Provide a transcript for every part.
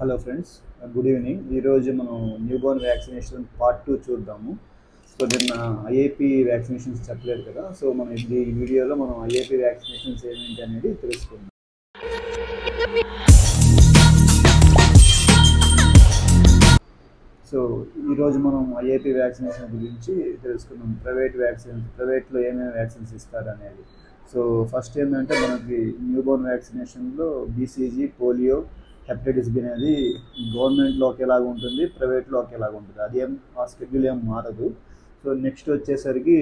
Hello friends, good evening. ఈరోజు మనం newborn vaccination part 2 చూద్దాము. సో నిన్న ఐఏపీ వ్యాక్సినేషన్స్ చెప్పలేదు కదా, సో మనం ఈ వీడియోలో మనం ఐఏపీ వ్యాక్సినేషన్స్ ఏమిటి అనేది తెలుసుకుందాం. సో ఈరోజు మనం ఐఏపీ వ్యాక్సినేషన్ గురించి తెలుసుకుందాం. ప్రైవేట్లో ఏమేమి వ్యాక్సిన్స్ ఇస్తారు అనేది. సో ఫస్ట్ ఏంటంటే మనకి న్యూబోర్న్ వ్యాక్సినేషన్లో బీసీజీ, పోలియో, హెపటైటిస్ బి అనేది గవర్నమెంట్లో ఒకేలాగా ఉంటుంది, ప్రైవేట్లో ఒకేలాగా ఉంటుంది. అది ఆ షెడ్యూల్ ఏం మారదు. సో నెక్స్ట్ వచ్చేసరికి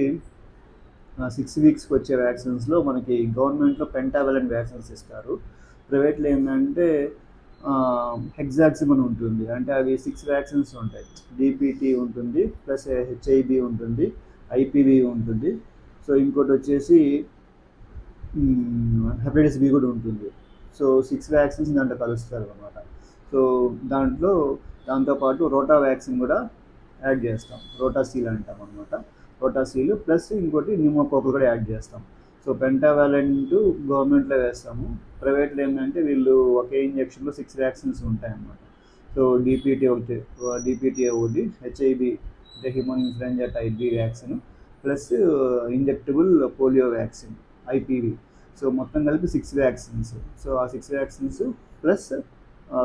6 వీక్స్కి వచ్చే వ్యాక్సిన్స్లో మనకి గవర్నమెంట్లో పెంటావలెంట్ వ్యాక్సిన్స్ ఇస్తారు. ప్రైవేట్లో ఏంటంటే హెగ్జాక్సిమ్ అని ఉంటుంది. అంటే అవి 6 వ్యాక్సిన్స్ ఉంటాయి. డిపిటి ఉంటుంది, ప్లస్ హెచ్ఐబి ఉంటుంది, ఐపీవి ఉంటుంది. సో ఇంకోటి వచ్చేసి హెపటైటిస్ బి కూడా ఉంటుంది. సో 6 వ్యాక్సిన్స్ దాంట్లో కలుస్తారు అన్నమాట. సో దాంతోపాటు రోటా వ్యాక్సిన్ కూడా యాడ్ చేస్తాం. రోటాసీల్ అంటాం అనమాట. రోటాసీల్ ప్లస్ ఇంకోటి న్యూమోకోకల్ కూడా యాడ్ చేస్తాం. సో పెంటావాలెంట్ గవర్నమెంట్లో వేస్తాము. ప్రైవేట్లో ఏంటంటే వీళ్ళు ఒకే ఇంజక్షన్లో 6 వ్యాక్సిన్స్ ఉంటాయన్నమాట. సో డిపిటి ఒకటి, హెచ్ఐబి అంటే human influenza type B vaccine, plus injectable polio vaccine IPV. So మొత్తం కలిపి 6 వ్యాక్సిన్స్. సో ఆ 6 వ్యాక్సిన్స్ ప్లస్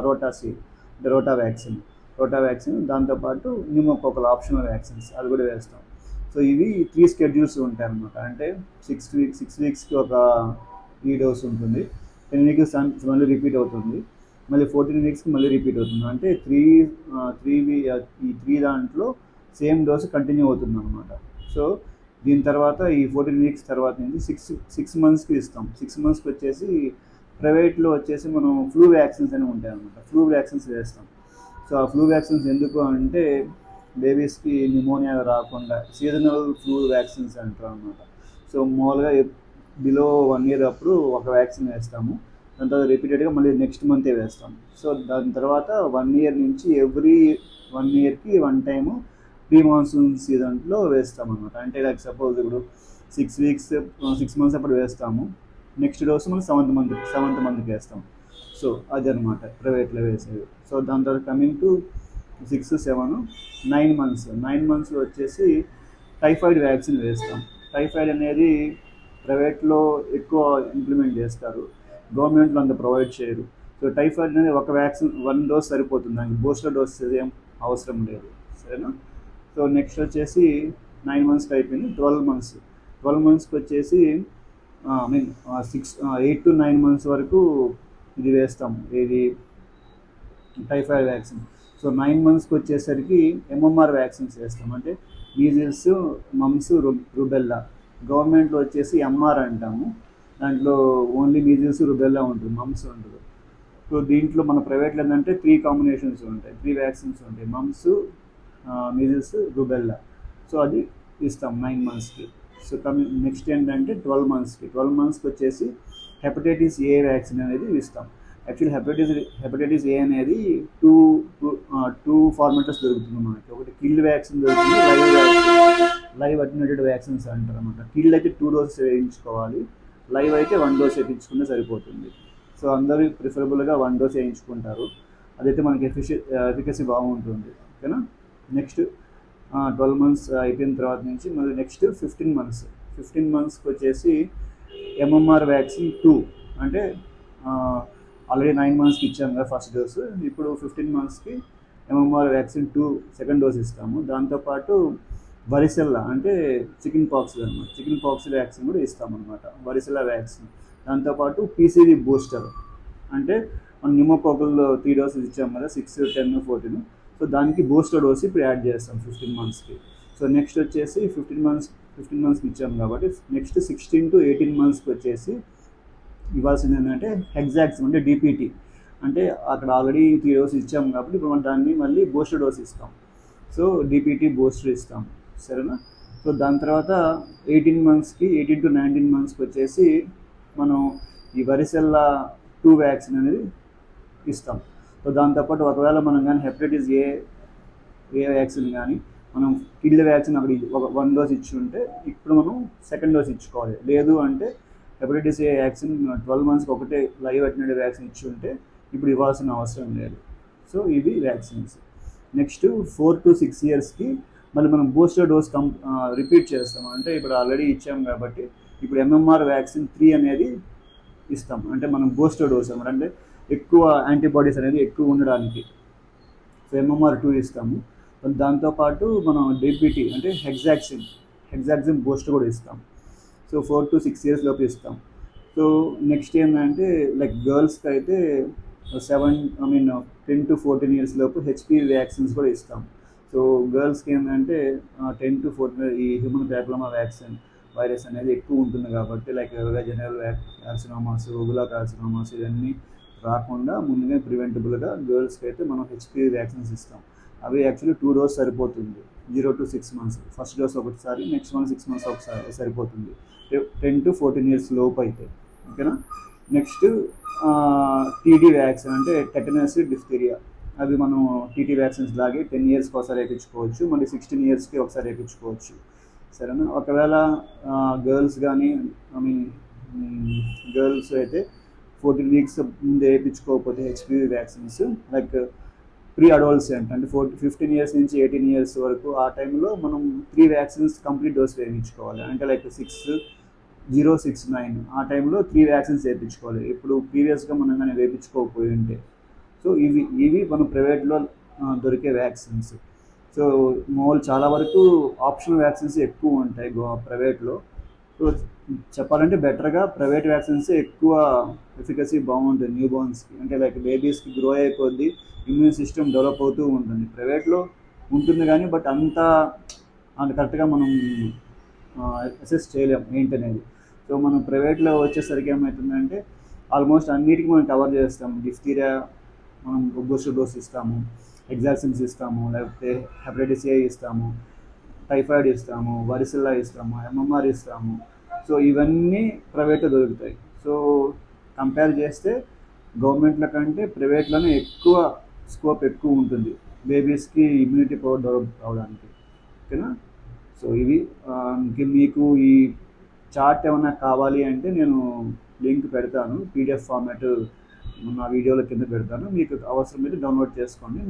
రోటాసీల్ అంటే రోటా వ్యాక్సిన్, దాంతోపాటు న్యూమోకోకల్ ఆప్షనల్ వ్యాక్సిన్స్ అది కూడా వేస్తాం. సో ఇవి 3 స్కెడ్యూల్స్ ఉంటాయి అన్నమాట. అంటే 6 వీక్స్కి ఒక ఈ డోస్ ఉంటుంది, 10 వీక్స్ మళ్ళీ రిపీట్ అవుతుంది, మళ్ళీ 14 వీక్స్కి మళ్ళీ రిపీట్ అవుతుంది. అంటే ఈ 3 దాంట్లో సేమ్ డోస్ కంటిన్యూ అవుతుంది అనమాట. సో దీని తర్వాత ఈ 14 వీక్స్ తర్వాత నుంచి 6 మంత్స్కి ఇస్తాం. 6 మంత్స్కి వచ్చేసి ప్రైవేట్లో వచ్చేసి మనం ఫ్లూ వ్యాక్సిన్స్ అని ఉంటాయి అన్నమాట. ఫ్లూ వ్యాక్సిన్స్ వేస్తాం. సో ఆ ఫ్లూ వ్యాక్సిన్స్ ఎందుకు అంటే బేబీస్కి న్యూమోనియా రాకుండా సీజనల్ ఫ్లూ వ్యాక్సిన్స్ అంటారు అన్నమాట. సో మామూలుగా బిలో 1 year అప్పుడు ఒక వ్యాక్సిన్ వేస్తాము. దాని తర్వాత రిపీటెడ్గా మళ్ళీ నెక్స్ట్ మంతే వేస్తాం. సో దాని తర్వాత 1 year నుంచి ఎవ్రీ 1 yearకి 1 టైము ప్రీ మాన్సూన్ సీజన్లో వేస్తాం అనమాట. అంటే లైక్ సపోజ్ ఇప్పుడు 6 months అప్పుడు వేస్తాము, నెక్స్ట్ డోస్ మనం 7th మంత్కి వేస్తాం. సో అది అనమాట ప్రైవేట్లో వేసేది. సో దాని తర్వాత కమింగ్ టు 6, 7, 9 మంత్స్లో వచ్చేసి టైఫాయిడ్ వ్యాక్సిన్ వేస్తాం. టైఫాయిడ్ అనేది ప్రైవేట్లో ఎక్కువ ఇంప్లిమెంట్ చేస్తారు, గవర్నమెంట్లో అంత ప్రొవైడ్ చేయరు. సో టైఫాయిడ్ అనేది ఒక వ్యాక్సిన్ 1 డోస్ సరిపోతుంది, దానికి బూస్టర్ డోస్ ఏం అవసరం లేదు. సరేనా? సో నెక్స్ట్ వచ్చేసి 9 మంత్స్కి అయిపోయింది. 12 మంత్స్కి వచ్చేసి 8 to 9 months వరకు ఇది వేస్తాం, ఇది టైఫాయిడ్ వ్యాక్సిన్. సో 9 మంత్స్కి వచ్చేసరికి ఎంఎంఆర్ వ్యాక్సిన్స్ వేస్తాం. అంటే మీజిల్స్, మమ్స్, రుబెల్లా. గవర్నమెంట్లో వచ్చేసి ఎంఆర్ అంటాము, దాంట్లో ఓన్లీ మీజిల్స్, రుబెల్లా ఉంటుంది, మమ్స్ ఉంటుంది. సో దీంట్లో మన ప్రైవేట్లో ఏంటంటే 3 కాంబినేషన్స్ ఉంటాయి, 3 వ్యాక్సిన్స్ ఉంటాయి, మమ్స్, మీజిల్స్, రుబెల్లా. సో అది ఇస్తాం 9 మంత్స్కి. సో నెక్స్ట్ ఏంటంటే 12 మంత్స్కి వచ్చేసి హెపటైటిస్ ఏ వ్యాక్సిన్ అనేది ఇస్తాం. యాక్చువల్లీ హెపటైటిస్ ఏ అనేది టూ ఫార్మాట్స్ దొరుకుతుంది మనకి. ఒకటి కిల్డ్ వ్యాక్సిన్ దొరుకుతుంది, లైవ్ అటెన్యూటెడ్ వ్యాక్సిన్స్ అంటారు అనమాట. కిల్డ్ అయితే 2 doses వేయించుకోవాలి, లైవ్ అయితే 1 dose వేయించుకుంటే సరిపోతుంది. సో అందరూ ప్రిఫరబుల్గా 1 dose వేయించుకుంటారు, అదైతే మనకి ఎఫికసీ బాగుంటుంది. ఓకేనా? నెక్స్ట్ 12 months అయిపోయిన తర్వాత నుంచి మళ్ళీ నెక్స్ట్ 15 monthsకి వచ్చేసి ఎంఎంఆర్ వ్యాక్సిన్ 2. అంటే ఆల్రెడీ 9 monthsకి ఇచ్చాము కదా ఫస్ట్ డోసు, ఇప్పుడు 15 monthsకి ఎంఎంఆర్ వ్యాక్సిన్ 2 సెకండ్ డోస్ ఇస్తాము. దాంతోపాటు వరిసెల్లా అంటే చికెన్ పాక్స్ వ్యాక్సిన్ కూడా ఇస్తామన్నమాట, వరిసెల్లా వ్యాక్సిన్. దాంతోపాటు పీసీవీ బూస్టర్ అంటే మనం న్యూమోకోకల్ 3 doses ఇచ్చాము కదా, 6, 10, 14. సో దానికి బూస్టర్ డోస్ ఇప్పుడు యాడ్ చేస్తాం 15 monthsకి. సో నెక్స్ట్ వచ్చేసి 15 monthsకి ఇచ్చాము కాబట్టి నెక్స్ట్ 16 to 18 monthsకి వచ్చేసి ఇవ్వాల్సింది ఏంటంటే హెగ్జాక్సిమ్ అంటే డిపిటి. అంటే అక్కడ ఆల్రెడీ 3 doses ఇచ్చాము కాబట్టి ఇప్పుడు మనం దాన్ని మళ్ళీ బూస్టర్ డోస్ ఇస్తాం. సో డిపిటి బూస్టర్ ఇస్తాం. సరేనా? సో దాని తర్వాత 18 to 19 monthsకి వచ్చేసి మనం ఈ వరిసెల్లా 2 వ్యాక్సిన్ అనేది ఇస్తాం. సో దాంతోపాటు ఒకవేళ మనం కానీ హెపటైటిస్ ఏ వ్యాక్సిన్ కానీ మనం కిల్డ్ వ్యాక్సిన్ అక్కడ 1 dose ఇచ్చి ఉంటే ఇప్పుడు మనం సెకండ్ డోస్ ఇచ్చుకోవాలి. లేదు అంటే హెపటైటిస్ ఏ వ్యాక్సిన్ 12 monthsకి ఒకటే లైవ్ అటెన్యూటెడ్ వ్యాక్సిన్ ఇచ్చి ఉంటే ఇప్పుడు ఇవ్వాల్సిన అవసరం లేదు. సో ఇవి వ్యాక్సిన్స్. నెక్స్ట్ 4 to 6 ఇయర్స్కి మళ్ళీ మనం బూస్టర్ డోస్ రిపీట్ చేస్తాం. అంటే ఇప్పుడు ఆల్రెడీ ఇచ్చాం కాబట్టి ఇప్పుడు MMR వ్యాక్సిన్ 3 అనేది ఇస్తాం. అంటే మనం బూస్టర్ డోస్ అన్నమాట, అంటే ఎక్కువ యాంటీబాడీస్ అనేది ఎక్కువ ఉండడానికి. సో MMR 2 ఇస్తాము. దాంతోపాటు మనం DPT అంటే హెగ్జాక్సిన్ బూస్టర్ కూడా ఇస్తాం. సో 4 to 6 ఇయర్స్ లోపు ఇస్తాం. సో నెక్స్ట్ ఏంటంటే లైక్ గర్ల్స్కి అయితే 10 to 14 ఇయర్స్ లోపు HPV వ్యాక్సిన్స్ కూడా ఇస్తాం. సో గర్ల్స్కి ఏంటంటే 10 to 14 ఈ హ్యూమన్ ప్యాపిలోమా వైరస్ అనేది ఎక్కువ ఉంటుంది కాబట్టి లైక్ వెజనల్ కార్సినోమాస్, ఓవులా కార్సినోమాస్ ఇవన్నీ రాకుండా ముందుగా ప్రివెంటబుల్గా గర్ల్స్కి అయితే మనం HPV వ్యాక్సిన్స్ ఇస్తాం. అవి యాక్చువల్లీ 2 డోస్ సరిపోతుంది. 0 to 6 months ఫస్ట్ డోస్ ఒకసారి, నెక్స్ట్ 6 months ఒకసారి సరిపోతుంది 10 to 14 ఇయర్స్ లోపు అయితే. ఓకేనా. నెక్స్ట్ TD వ్యాక్సిన్ అంటే టెటనస్, డిఫ్తీరియా. అవి మనం TT వ్యాక్సిన్స్ లాగే 10 ఇయర్స్కి ఒకసారి వేయించుకోవచ్చు, మళ్ళీ 16 ఇయర్స్కి ఒకసారి వేయించుకోవచ్చు. సరేనా. ఒకవేళ గర్ల్స్ కానీ గర్ల్స్ అయితే 14 weeks ముందే వేయించుకోకపోతే HPV vaccines like pre adolescent అంటే 15 years నుంచి 18 years వరకు ఆ టైంలో మనం 3 వ్యాక్సిన్స్ కంప్లీట్ డోస్ వేయించుకోవాలి. అంటే లైక్ 6, 0, 6, 9 ఆ టైంలో 3 వ్యాక్సిన్స్ వేయించుకోవాలి. ఇప్పుడు ప్రీవియస్గా మనం కానీ వేయించుకోకపోయి ఉంటే. సో ఇవి మనం ప్రైవేట్లో దొరికే వ్యాక్సిన్స్. సో మామూలు చాలా వరకు ఆప్షనల్ వ్యాక్సిన్స్ ఎక్కువ ఉంటాయి ప్రైవేట్లో. సో చెప్పాలంటే బెటర్గా ప్రైవేట్ వ్యాక్సిన్స్ ఎక్కువ ఎఫికసీ బాగుంటుంది న్యూ బోర్న్స్కి. అంటే లైక్ బేబీస్కి గ్రో అయిపోద్ది, ఇమ్యూన్ సిస్టమ్ డెవలప్ అవుతూ ఉంటుంది. ప్రైవేట్లో ఉంటుంది కానీ బట్ అంత కరెక్ట్గా మనం అసెస్ చేయలేం ఏంటనేది. సో మనం ప్రైవేట్లో వచ్చేసరికి ఏమవుతుందంటే ఆల్మోస్ట్ అన్నిటికీ మనం కవర్ చేస్తాం. డిఫ్తీరియా మనం బూస్టర్ డోస్ ఇస్తాము, ఎగ్జాక్సిన్స్ ఇస్తాము, లేకపోతే హెపటైటిస్ A ఇస్తాము, టైఫాయిడ్ ఇస్తాము, వరిసిల్లా ఇస్తాము, MMR ఇస్తాము. సో ఇవన్నీ ప్రైవేట్లో దొరుకుతాయి. సో కంపేర్ చేస్తే గవర్నమెంట్ల కంటే ప్రైవేట్లోనే ఎక్కువ స్కోప్ ఎక్కువ ఉంటుంది బేబీస్కి ఇమ్యూనిటీ పవర్ డెవలప్ అవడానికి. ఓకేనా. సో ఇవి మీకు ఈ చార్ట్ ఏమైనా కావాలి అంటే నేను లింక్ పెడతాను, PDF ఫార్మాట్ నా వీడియోల కింద పెడతాను. మీకు అవసరమైతే డౌన్లోడ్ చేసుకోండి.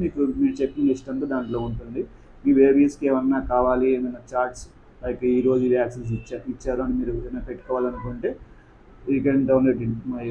మీరు చెప్పిన లిస్ట్ అంతా దాంట్లో ఉంటుంది. మీ బేబీస్కి ఏమన్నా కావాలి, ఏమైనా చార్ట్స్ లైక్ ఈరోజు వ్యాక్సిన్స్ ఇచ్చారు అని మీరు ఏమైనా పెట్టుకోవాలనుకుంటే యూ కెన్ డౌన్లోడ్ మై